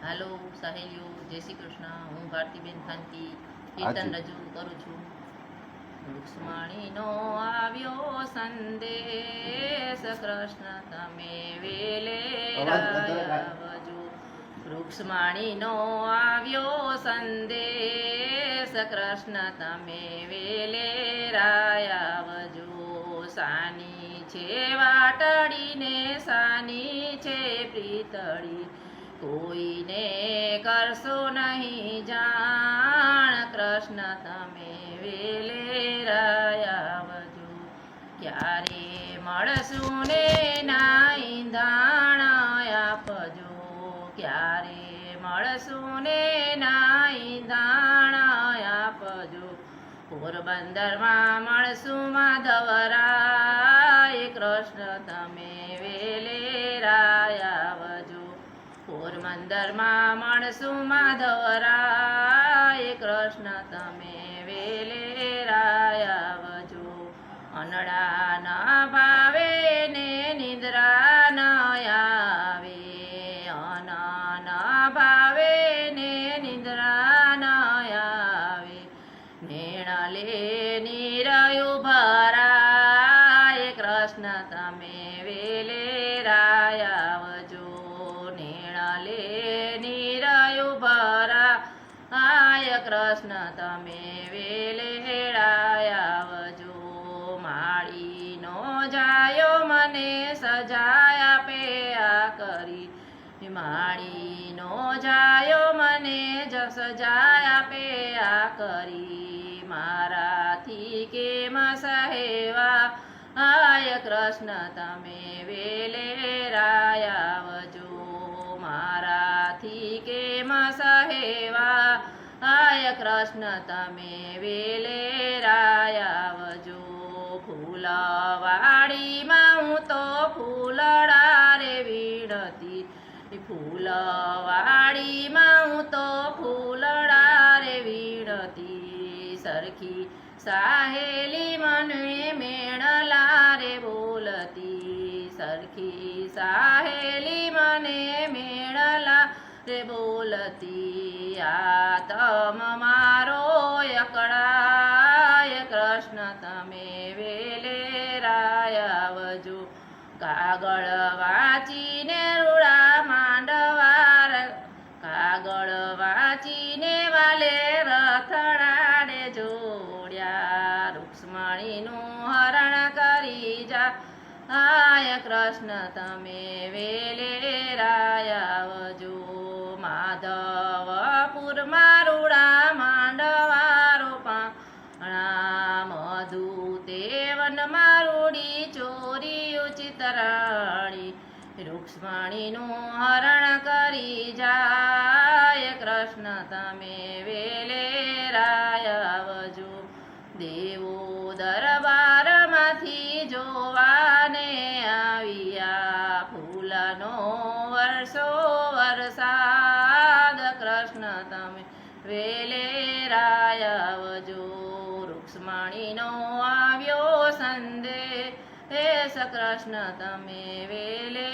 હાલો સહેલીઓ, જય શ્રી કૃષ્ણ. હું ભારતીબેન થાનકી કીર્તન રજૂ કરું છું. રૂક્ષ્મણીનો આવ્યો સંદેશ, કૃષ્ણ તમે વેલે આવજો. રૂક્ષ્મણીનો આવ્યો સંદેશ, કૃષ્ણ તમે વેલે આવજો. સાની છે વાટડીને સાની છે પ્રીતળી, કોઈને કરશો નહીં જાણ, કૃષ્ણ તમે વેલે આવજો. ક્યારે મળશું ને ના ઈંધાણ આપજો, ક્યારે મળશું ને ના ઈંધાણ આપજો. પોરબંદરમાં મળશું માધવરાય, કૃષ્ણ તમે વેલે આવજો. પોરબંદરમાં મળશું માધવરાય, કૃષ્ણ તમે વેલે આવજો. અનડા ન ભાવે ને નિદ્રા ન આવે, અન ભાવે ને નિદ્રા ન આવે. નેણલે નિરયુ ભરાય, કૃષ્ણ તમે વેલે આવજો. નેણલે નિરયુ ભરાય, કૃષ્ણ તમે વેલે આવજો. માળીનો જાયો મને સજાય આપે આ કરી, માળીનો જાયો મને સજાય આપે આ કરી. મારાથી કેમ સહેવા આય, કૃષ્ણ તમે વેલે આવજો. મારાથી કેમ સહેવા આય, કૃષ્ણ તમે વેલે આવજો. ફૂલવાડીમાં હું તો ફૂલડા રે વીણતી, ફૂલવાડીમાં હું તો ફૂલડા રે વીણતી. સરખી સાહેલી મને મેણલા રે બોલતી, સરખી સાહેલી મને મેણલા રે બોલતી. આતમ મારો અકળાય, કૃષ્ણ તમે વેલે આવજો. કાગળ વાંચીને રૂડા માંડવાર, કાગળ વાંચીને વાલે રથડાડે જોડ્યા. રૂક્ષ્મણીનું હરણ કરી જા આય, કૃષ્ણ તમે વેલે આવજો. માધવપુરમાં રૂડા માંડવારો પાણા, મધુ તેવન મારુડી ચોરી ચિતરાણી. રૂક્ષ્મણીનું હરણ કરી જાય, કૃષ્ણ તમે વેલે આવજો. દેવો દરબારમાંથી જોવાને આવ્યા, ફૂલનો વર્ષો વરસાદ, કૃષ્ણ તમે વેલે આવજો. રૂક્ષ્મણીનો આવ્યો સંદેશ, કૃષ્ણ તમે વેલે